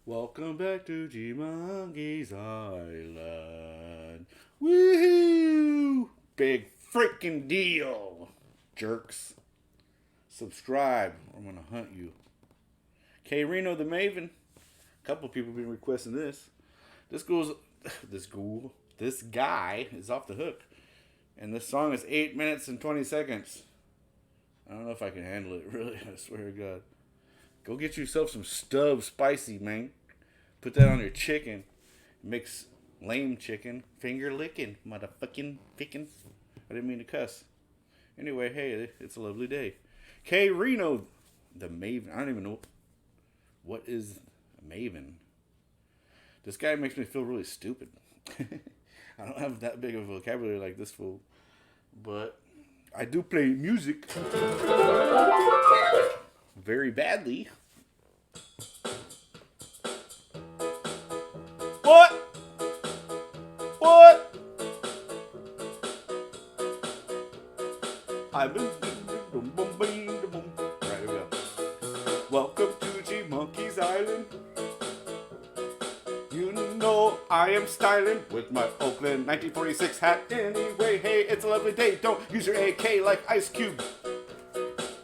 Welcome back to G-Monkey's Island. Woohoo! Big freaking deal, jerks. Subscribe or I'm gonna hunt you. K-Rino The Maven. A couple people have been requesting this. This guy is off the hook. And this song is 8 minutes and 20 seconds. I don't know if I can handle it, really. I swear to God. Go get yourself some Stubbs spicy, man. Put that on your chicken. Mix lame chicken. Finger licking. Motherfucking picking. I didn't mean to cuss. Anyway, hey, it's a lovely day. K-Rino The Maven. I don't even know. What is a Maven? This guy makes me feel really stupid. I don't have that big of a vocabulary like this fool. But I do play music very badly. What? I've been right, here we go. Welcome to G-Monkey's Island. You know I am styling with my Oakland 1946 hat. Anyway, hey, it's a lovely day. Don't use your AK like Ice Cube.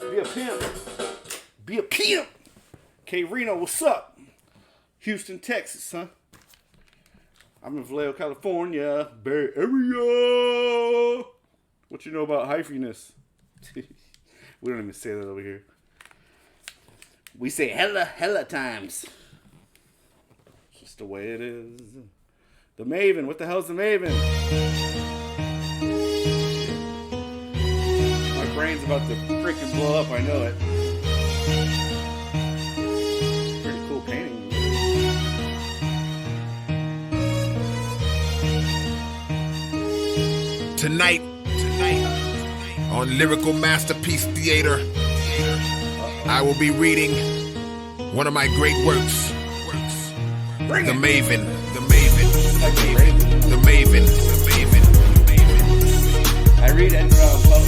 Be a pimp. Be a pimp. K-Rino, what's up? Houston, Texas, huh? I'm in Vallejo, California. Bay Area. What you know about hyphiness? We don't even say that over here. We say hella times. It's just the way it is. The Maven. What the hell's the Maven? My brain's about to freaking blow up. I know it. Pretty cool painting. Tonight on Lyrical Masterpiece Theater, I will be reading one of my great works, The Maven, The Maven, The Maven, The Maven. I read Edgar Allan Poe.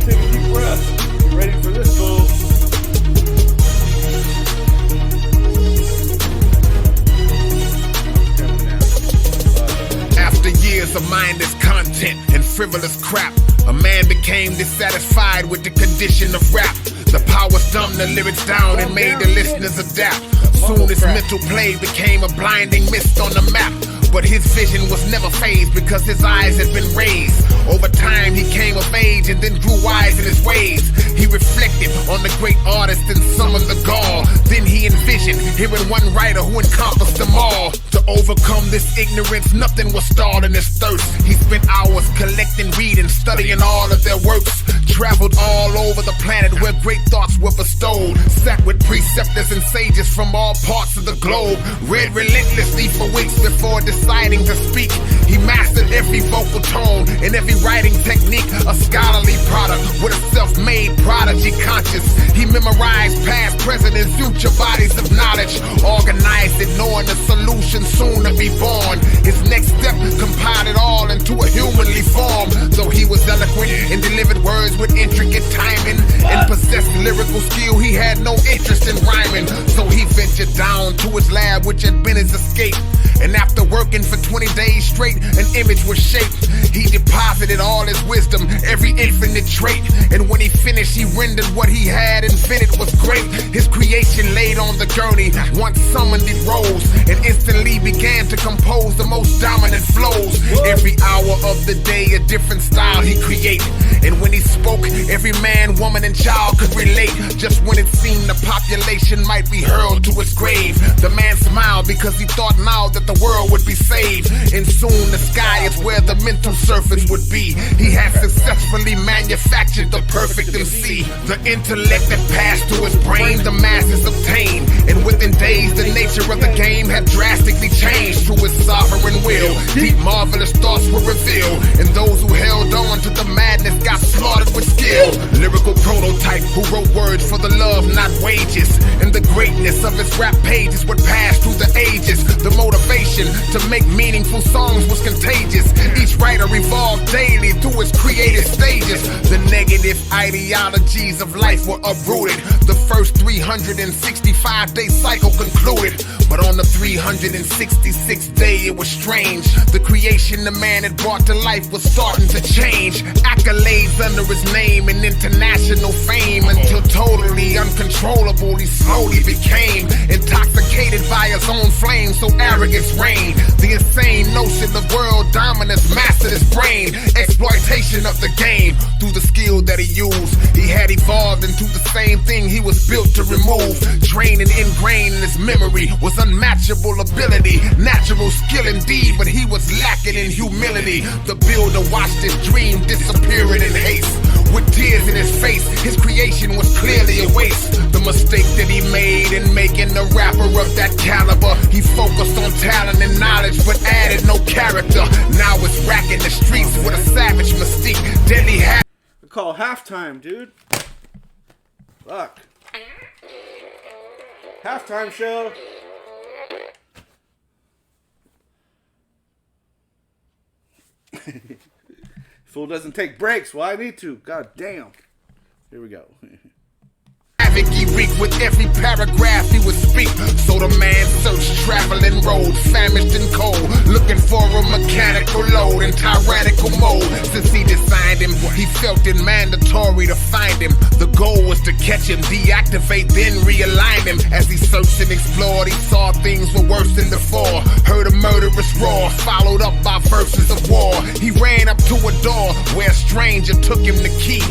Take a deep breath. You ready for this, fool? After years of mindless content and frivolous crap, a man became dissatisfied with the condition of rap. The powers dumbed the lyrics down and made the listeners adapt. Soon his mental play became a blinding mist on the map. But his vision was never phased because his eyes had been raised. Over time he came of age and then grew wise in his ways. He reflected on the great artist and summoned the gall. Then he envisioned hearing one writer who encompassed them all. To overcome this ignorance, nothing was stalled in his thirst. He spent hours collecting, reading, studying all of their works. Traveled all over the planet where great thoughts were bestowed. Sat with preceptors and sages from all parts of the globe. Read relentlessly for weeks before deciding to speak. He mastered every vocal tone and every writing technique. A scholarly product with a self-made prodigy conscious. He memorized past, present, and future bodies of knowledge. Organized it, knowing the solution soon to be born. His next step compiled it all into a humanly form. Though he was eloquent and delivered words with intricate timing and possessed lyrical skill, he had no interest in rhyming. So he ventured down to his lab, which had been his escape. And after working for 20 days straight, an image was shaped. He deposited all his wisdom, every infinite trait. And when he finished, he rendered what he had invented was great. His creation laid on the gurney, once summoned it rose, and instantly began to compose the most dominant flows. Every hour of the day, a different style he created. And when he spoke, every man, woman, and child could relate. Just when it seemed the population might be hurled to its grave, the man smiled because he thought now that the world would be saved. And soon the sky is where the mental surface would be. He had successfully manufactured the perfect MC. The intellect that passed to his brain, the masses obtained. And within days, the nature of the game had drastically changed through his sovereign will. Deep, marvelous thoughts were revealed, and those who held on to the madness got slaughtered with skill. Lyrical prototype who wrote words for the love, not wages, and the greatness of his rap pages would pass through the ages. The motivation to make meaningful songs was contagious. Each writer evolved daily through his creative stages. The negative ideologies of life were uprooted. The first 365-day cycle concluded, but on the 366th day it was strange. The creation the man had brought to life was starting to change. Accolades under his name and international fame, until totally uncontrollable he slowly became. Intoxicated by his own flame, so arrogance reigned. The insane notion of world dominance mastered his brain. Exploitation of the game through the skill that he used. He had evolved into the same thing he was built to remove. Trained and ingrained in his memory was unmatchable ability. Natural skill indeed, but he was lacking in humility. The builder watched his dream disappearing in haste. With tears in his face, his creation was clearly a waste. The mistake that he made in making a rapper of that caliber, he focused on talent and knowledge, but added no character. Now it's racking the streets with a savage mystique. Deadly habit. Call halftime, dude. Fuck. Halftime show. Fool doesn't take breaks. Well, I need to. God damn. Here we go. Havoc he wreaked with every paragraph he would speak. So the man searched traveling roads, famished and cold, looking for a mechanical load in tyrannical mode. Since he designed him, he felt it mandatory to find him. The goal was to catch him, deactivate, then realign him. As he searched and explored, he saw things were worse than before. Heard a murderous roar, followed up by verses of war. He ran up to a door where a stranger took him the key.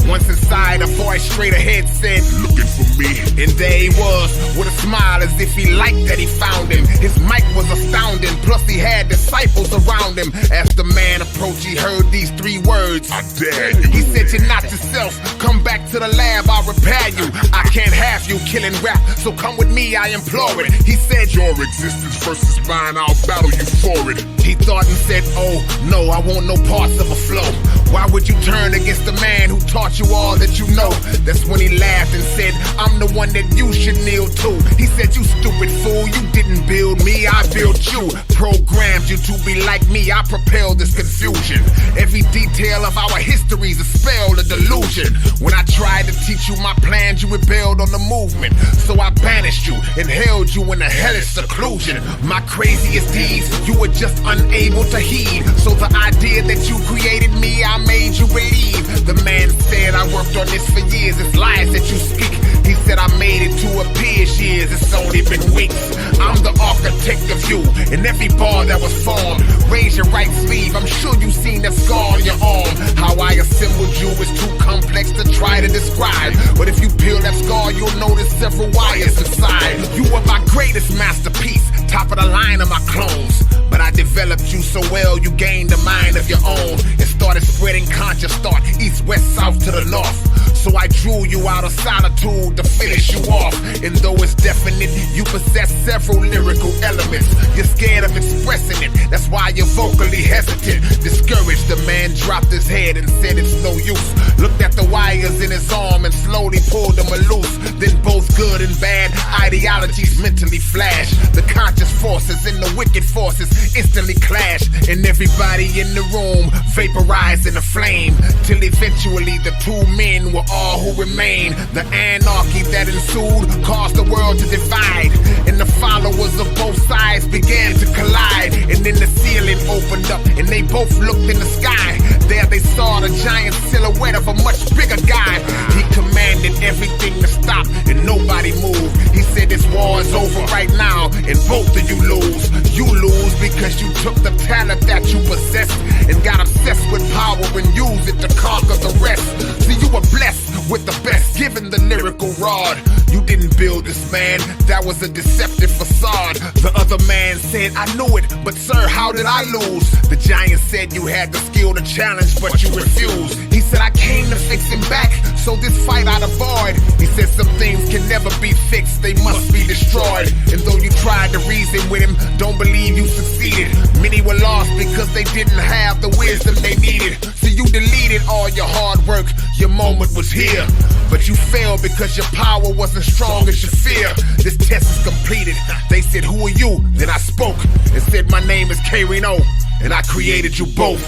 Once inside, a voice straight ahead said, "Looking for me." And there he was, with a smile as if he liked that he found him. His mic was astounding, plus he had disciples around him. As the man approached, he heard these three words: "I dare you." He said, "You're not yourself, come back to the lab, I'll repair you. I can't have you killing rap, so come with me, I implore it." He said, "Your existence versus mine, I'll battle you for it." He thought and said, "Oh, no, I want no parts of a flow. Why would you turn against the man who taught you all that you know?" That's when he laughed and said, "I'm the one that you should kneel to." He said, "You stupid fool, you didn't build me, I built you. Programmed you to be like me, I propelled this confusion. Every detail of our histories a spell, a delusion. When I tried to teach you my plans, you rebelled on the movement. So I banished you and held you in a hellish seclusion. My craziest deeds, you were just unable to heed. So the idea that you created me, I made you believe." The man said, "I worked on this for years, it's lies that you speak." He said, "I made it to appear years, it's only been weeks. I'm the architect of you, and every bar that was formed. Raise your right sleeve, I'm sure you've seen that scar on your arm. How I assembled you is too complex to try to describe, but if you peel that scar, you'll notice several wires inside. You were my greatest masterpiece, top of the line of my clones. But I developed you so well, you gained a mind of your own and started spreading conscious thought, east, west, south to the north. So I drew you out of solitude to finish you off. And though it's definite, you possess several lyrical elements. You're scared of expressing it, that's why you're vocally hesitant. Discouraged, the man dropped his head and said it's no use. Looked at the wires in his arm and slowly pulled them loose. Then both good and bad ideologies mentally flashed. The conscious forces and the wicked forces instantly clashed, and everybody in the room vaporized in a flame, till eventually the two men were all who remained. The anarchy that ensued caused the world to divide, and the followers of both sides began to collide. And then the ceiling opened up and they both looked in the sky. There they saw the giant silhouette of a much bigger guy. He commanded everything to stop and nobody moved. He said, "This war is over right now and both of you lose. You lose because you took the talent that you possessed and got obsessed with power and used it to conquer the rest. See, you were blessed with the best, given the lyrical rod. You didn't build this, man. That was a deceptive facade. The other man said, I knew it, but sir, how did I lose? The giant said you had the skill to challenge, but you refused. He said, I came to fix him back, so this fight I'd avoid. He said some things can never be fixed, they must be destroyed. And though you tried to reason with him, don't believe you succeeded. Many were lost because they didn't have the wisdom they needed. So you deleted all your hard work, your moment was here. But you failed because your power wasn't strong as your fear. This test is completed. They said, who are you? Then I spoke and said, my name is K-Rino, and I created you both.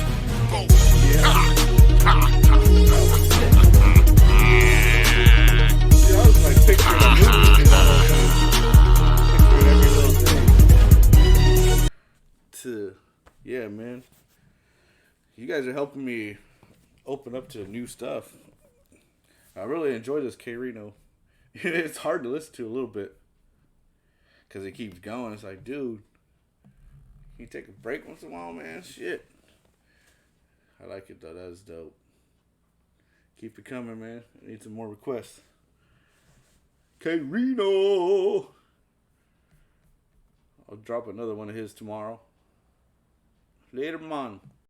Yeah, man. You guys are helping me open up to new stuff. I really enjoy this K-Rino. It's hard to listen to a little bit because it keeps going. It's like, dude, can you take a break once in a while, man? Shit. I like it, though. That is dope. Keep it coming, man. I need some more requests. K-Rino. I'll drop another one of his tomorrow. Later, man.